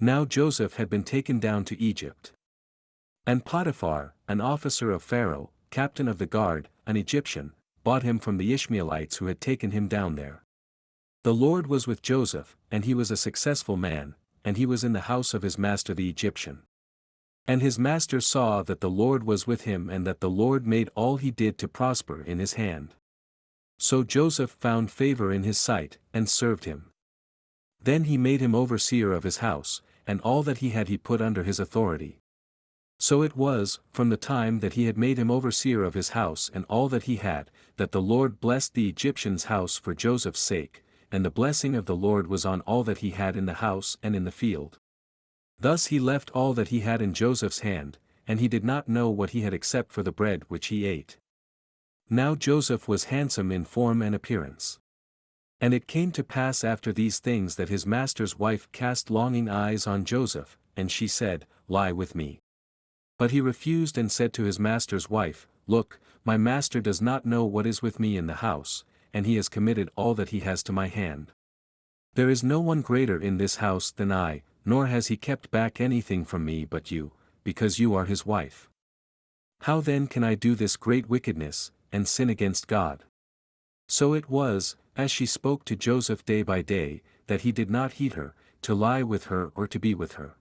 Now Joseph had been taken down to Egypt. And Potiphar, an officer of Pharaoh, captain of the guard, an Egyptian, bought him from the Ishmaelites who had taken him down there. The Lord was with Joseph, and he was a successful man, and he was in the house of his master the Egyptian. And his master saw that the Lord was with him and that the Lord made all he did to prosper in his hand. So Joseph found favor in his sight, and served him. Then he made him overseer of his house, and all that he had he put under his authority. So it was, from the time that he had made him overseer of his house and all that he had, that the Lord blessed the Egyptian's house for Joseph's sake, and the blessing of the Lord was on all that he had in the house and in the field. Thus he left all that he had in Joseph's hand, and he did not know what he had except for the bread which he ate. Now Joseph was handsome in form and appearance. And it came to pass after these things that his master's wife cast longing eyes on Joseph, and she said, Lie with me. But he refused and said to his master's wife, Look, my master does not know what is with me in the house, and he has committed all that he has to my hand. There is no one greater in this house than I, nor has he kept back anything from me but you, because you are his wife. How then can I do this great wickedness, and sin against God? So it was, as she spoke to Joseph day by day, that he did not heed her, to lie with her or to be with her.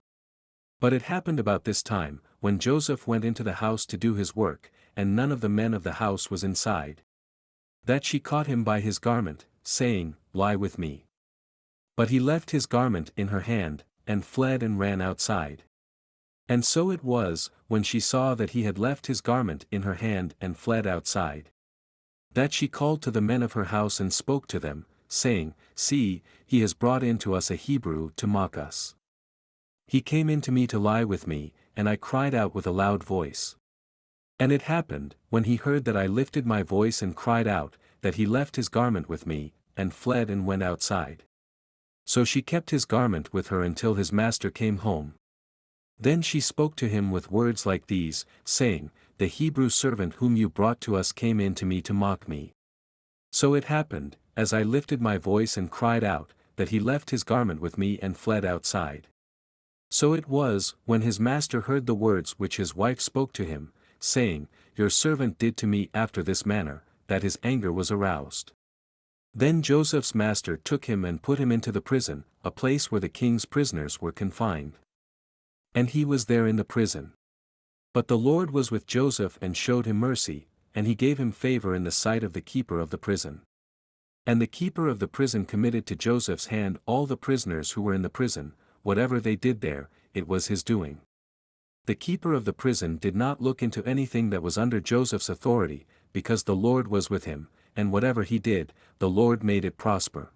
But it happened about this time, when Joseph went into the house to do his work, and none of the men of the house was inside, that she caught him by his garment, saying, Lie with me. But he left his garment in her hand, and fled and ran outside. And so it was, when she saw that he had left his garment in her hand and fled outside, that she called to the men of her house and spoke to them, saying, See, he has brought in to us a Hebrew to mock us. He came in to me to lie with me, and I cried out with a loud voice. And it happened, when he heard that I lifted my voice and cried out, that he left his garment with me, and fled and went outside. So she kept his garment with her until his master came home. Then she spoke to him with words like these, saying, The Hebrew servant whom you brought to us came in to me to mock me. So it happened, as I lifted my voice and cried out, that he left his garment with me and fled outside. So it was, when his master heard the words which his wife spoke to him, saying, Your servant did to me after this manner, that his anger was aroused. Then Joseph's master took him and put him into the prison, a place where the king's prisoners were confined. And he was there in the prison. But the Lord was with Joseph and showed him mercy, and he gave him favor in the sight of the keeper of the prison. And the keeper of the prison committed to Joseph's hand all the prisoners who were in the prison. Whatever they did there, it was his doing. The keeper of the prison did not look into anything that was under Joseph's authority, because the Lord was with him, and whatever he did, the Lord made it prosper.